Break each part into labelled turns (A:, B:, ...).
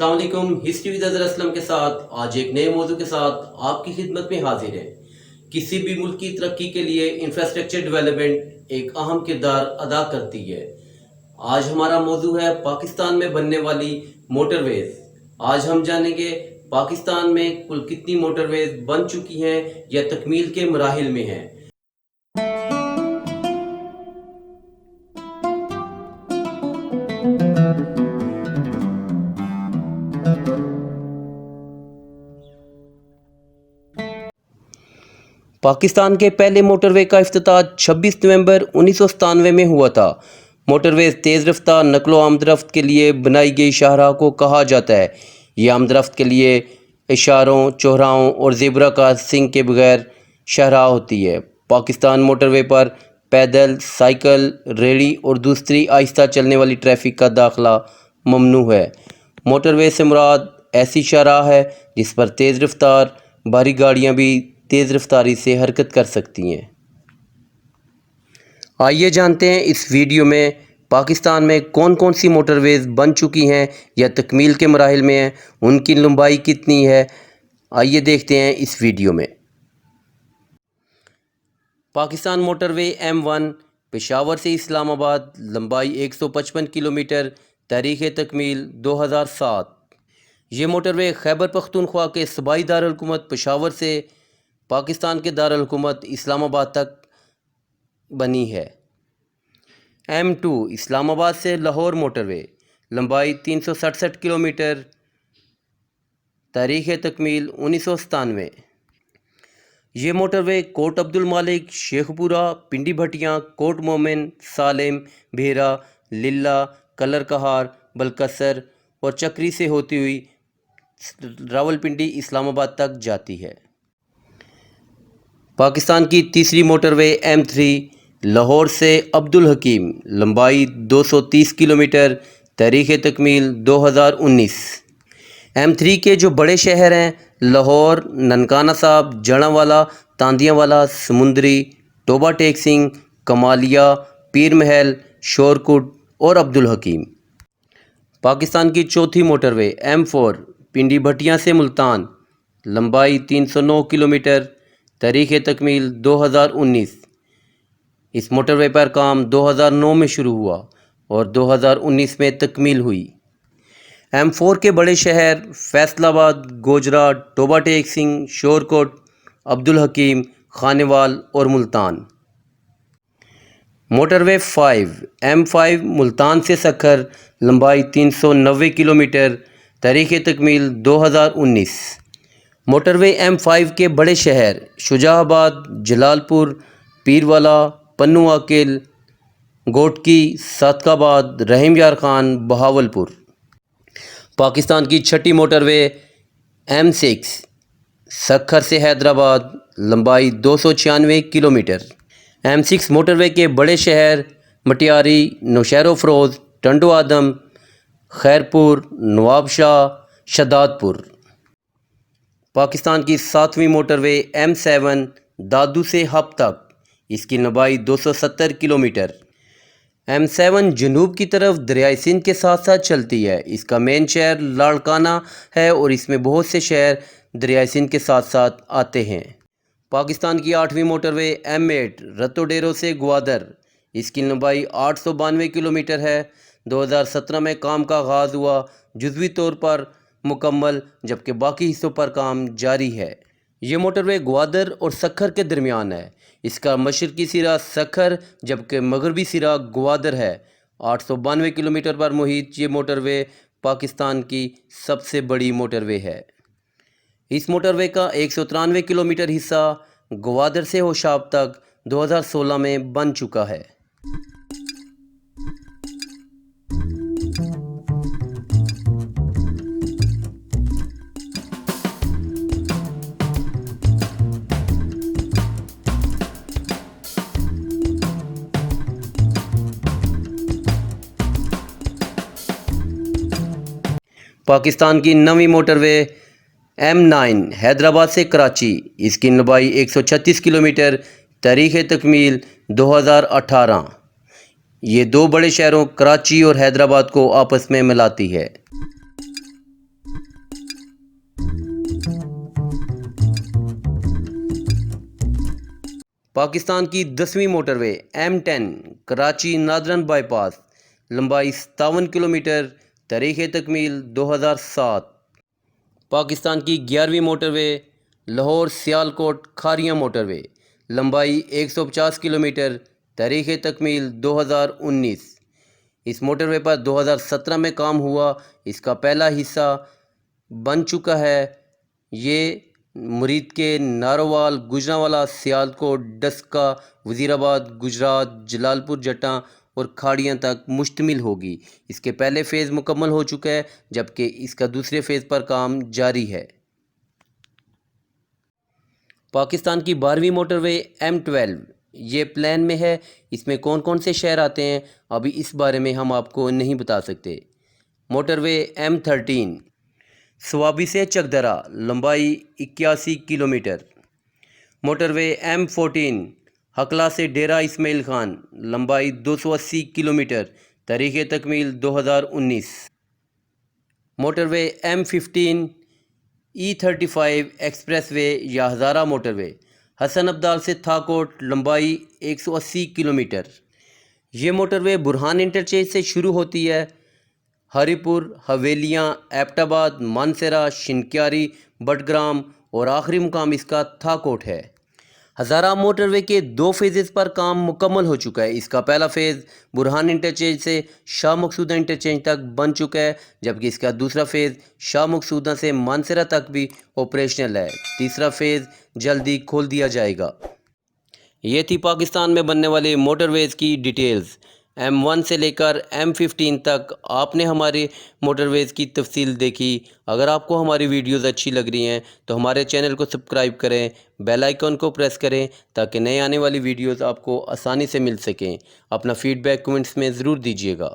A: अस्सलाम वालेकुम। History with Azhar Aslam के साथ आज एक नए मौजू के साथ आपकी खिदमत में हाजिर है। किसी भी मुल्क की तरक्की के लिए इंफ्रास्ट्रक्चर डेवलपमेंट एक अहम किरदार अदा करती है। आज हमारा मौजू है पाकिस्तान में बनने वाली मोटरवेज। आज हम जानेंगे पाकिस्तान में कुल कितनी मोटरवेज बन चुकी हैं या तकमील के मराहिल में हैं। पाकिस्तान के पहले मोटरवे का इफ्तिताह 26 नवंबर 1997 में हुआ था। मोटरवेज तेज़ रफ्तार नकलो आमदरफ्त के लिए बनाई गई शाहराह को कहा जाता है। ये आमदरफ्त के लिए इशारों, चौराहों और ज़ेब्रा क्रॉसिंग के बगैर शाहराह होती है। पाकिस्तान मोटरवे पर पैदल, साइकिल, रेहड़ी और दूसरी आहिस्ता चलने वाली ट्रैफिक का दाखिला ममनू है। मोटरवे से मुराद ऐसी शाहराह है जिस पर तेज़ रफ्तार भारी गाड़ियाँ भी तेज़ रफ्तारी से हरकत कर सकती हैं। आइए जानते हैं इस वीडियो में पाकिस्तान में कौन कौन सी मोटरवेज बन चुकी हैं या तकमील के मराहिल में हैं, उनकी लंबाई कितनी है। आइए देखते हैं इस वीडियो में। पाकिस्तान मोटरवे M1 पेशावर से इस्लामाबाद, लंबाई 155 किलोमीटर, तारीख़ तकमील 2007। ये मोटरवे खैबर पख्तूनख्वा के सूबाई दारुल-हुकूमत पेशावर से पाकिस्तान के दारुल-हुकूमत इस्लामाबाद तक बनी है। M2 इस्लामाबाद से लाहौर मोटरवे, लंबाई 367 किलोमीटर, तारीख़ तकमील 1997। ये मोटरवे कोट अब्दुल मालिक, शेखपुरा, पिंडी भटियाँ, कोट मोमिन, सालेम, भेरा, लिल्ला, कलर कहार, बलकसर और चक्री से होती हुई रावलपिंडी इस्लामाबाद तक जाती है। पाकिस्तान की तीसरी मोटरवे M3 लाहौर से अब्दुल हकीम, लंबाई 230 किलोमीटर, तारीख़ तकमील 2019। M3 के जो बड़े शहर हैं लाहौर, ननकाना साहब, जड़ांवाला, तांदियावाला, समुंदरी, टोबा टेक सिंह, कमालिया, पीर महल, शोरकुट और अब्दुल हकीम। पाकिस्तान की चौथी मोटरवे M4 पिंडी भटियाँ से मुल्तान, लंबाई 309 किलोमीटर, तारीख़ तकमील 2019। इस मोटरवे पर काम 2009 में शुरू हुआ और 2019 में तकमील हुई। M4 के बड़े शहर फैसलाबाद, गोजरा, टोबा टेक सिंह, शोरकोट, अब्दुल हकीम, खानेवाल और मुल्तान। मोटरवे 5 M5 मुल्तान से सखर, लंबाई 390 किलोमीटर, तारीख़ तकमील 2019। मोटरवे M5 के बड़े शहर शुजाहाबाद, जलालपुर, पीरवाला, पन्नू आकिल, गोटकी, सादकाबाद, रहीम यार खान, बहावलपुर। पाकिस्तान की छठी मोटरवे M6 सखर से हैदराबाद, लंबाई 296 किलोमीटर। M6 मोटरवे के बड़े शहर मटियारी, नौशहरो फरोज़, टंडो आदम, खैरपुर, नवाबशाह, शदादपुर। पाकिस्तान की सातवीं मोटरवे M7 दादू से हब तक, इसकी लंबाई 270 किलोमीटर। M7 जनूब की तरफ दरियाई सिंध के साथ साथ चलती है। इसका मेन शहर लाड़काना है और इसमें बहुत से शहर दरियाई सिंध के साथ साथ आते हैं। पाकिस्तान की आठवीं मोटरवे M8 रतोडेरो से ग्वादर, इसकी लंबाई 892 किलोमीटर है। 2017 में काम का आगाज़ हुआ, जुज़वी तौर पर मुकम्मल, जबकि बाकी हिस्सों पर काम जारी है। ये मोटरवे ग्वादर और सखर के दरमियान है। इसका मशरकी सिरा सखर जबकि मगरबी सिरा ग्वादर है। 892 किलोमीटर पर मुहित ये मोटरवे पाकिस्तान की सबसे बड़ी मोटरवे है। इस मोटरवे का 193 किलोमीटर हिस्सा ग्वादर से होशाब तक 2016 में बन चुका है। पाकिस्तान की नवीं मोटरवे M9 हैदराबाद से कराची, इसकी लंबाई 136 किलोमीटर, तारीख़ तकमील 2018। ये दो बड़े शहरों कराची और हैदराबाद को आपस में मिलाती है। پاکستان کی 10ویں motorway M10 Karachi northern bypass, لمبائی 57 کلومیٹر، تاریخ تکمیل 2007۔ پاکستان کی 11ویں motorway Lahore Sialkot Kharian motorway, لمبائی 150 کلومیٹر، تاریخ تکمیل 2019۔ اس موٹر وے پر 2017 میں کام ہوا، اس کا پہلا حصہ بن چکا ہے۔ یہ مرید کے نارووال، گجرانوالہ، سیالکوٹ، ڈسکہ، وزیرآباد، گجرات، جلال پور جٹاں اور کھاڑیاں تک مشتمل ہوگی۔ اس کے پہلے فیز مکمل ہو چکا ہے، جبکہ اس کا دوسرے فیز پر کام جاری ہے۔ پاکستان کی 12ویں موٹر وے M12 یہ پلان میں ہے۔ اس میں کون کون سے شہر آتے ہیں ابھی اس بارے میں ہم آپ کو نہیں بتا سکتے۔ موٹر وے M13 سوابی سے چکدرہ، لمبائی 81 کلومیٹر۔ موٹر وے M14 ہکلا سے ڈیرہ اسماعیل خان، لمبائی 280 کلومیٹر، تاریخ تکمیل 2019۔ موٹر وے M15 E35 ایکسپریس وے یا ہزارہ موٹر وے، حسن عبدال سے تھاکوٹ، لمبائی 180 کلومیٹر۔ یہ موٹر وے برہان انٹرچینج سے شروع ہوتی ہے، ہری پور، حویلیاں، ایبٹ آباد، مانسہرہ، شنکیاری، بٹگرام اور آخری مقام اس کا تھاکوٹ ہے۔ ہزارہ موٹر وے کے 2 فیزز پر کام مکمل ہو چکا ہے۔ اس کا پہلا فیز برہان انٹرچینج سے شاہ مقصودہ انٹرچینج تک بن چکا ہے، جبکہ اس کا دوسرا فیز شاہ مقصودہ سے مانسہرہ تک بھی آپریشنل ہے۔ تیسرا فیز جلدی کھول دیا جائے گا۔ یہ تھی پاکستان میں بننے والے موٹر ویز کی ڈیٹیلز۔ M1 سے لے کر M15 تک آپ نے ہمارے موٹر ویز کی تفصیل دیکھی۔ اگر آپ کو ہماری ویڈیوز اچھی لگ رہی ہیں تو ہمارے چینل کو سبسکرائب کریں، بیل آئیکن کو پریس کریں تاکہ نئے آنے والی ویڈیوز آپ کو آسانی سے مل سکیں۔ اپنا فیڈ بیک کمنٹس میں ضرور دیجیے گا۔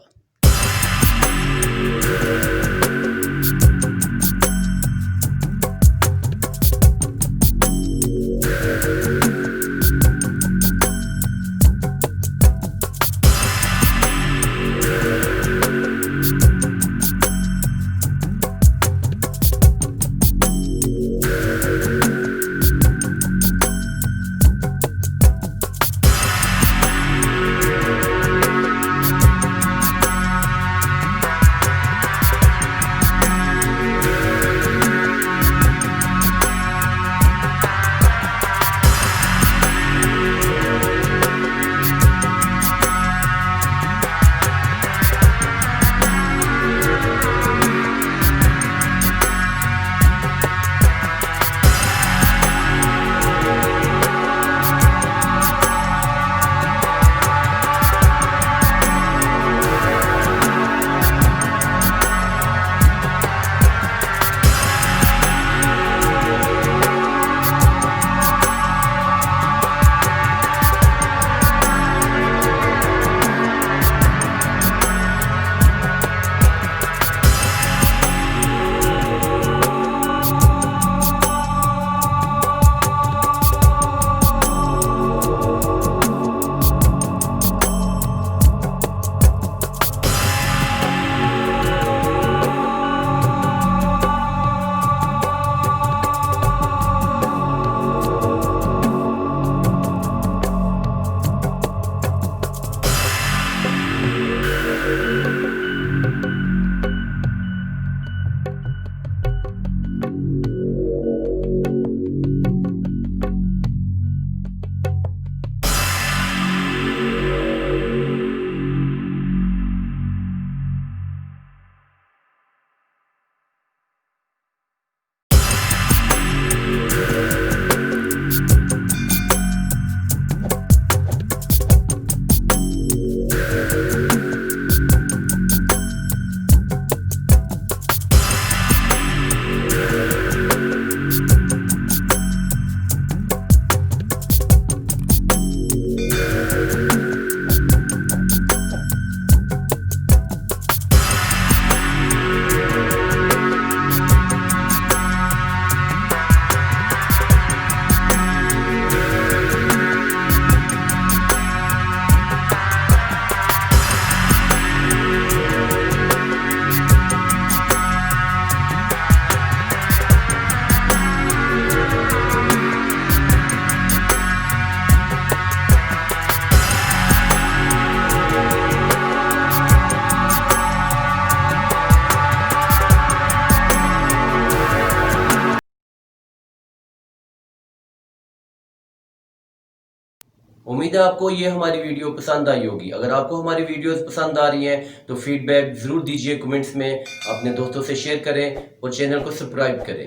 A: امید ہے آپ کو یہ ہماری ویڈیو پسند آئی ہوگی. اگر آپ کو ہماری ویڈیوز پسند آ رہی ہیں تو فیڈ بیک ضرور دیجیے کمنٹس میں، اپنے دوستوں سے شیئر کریں اور چینل کو سبسکرائب کریں.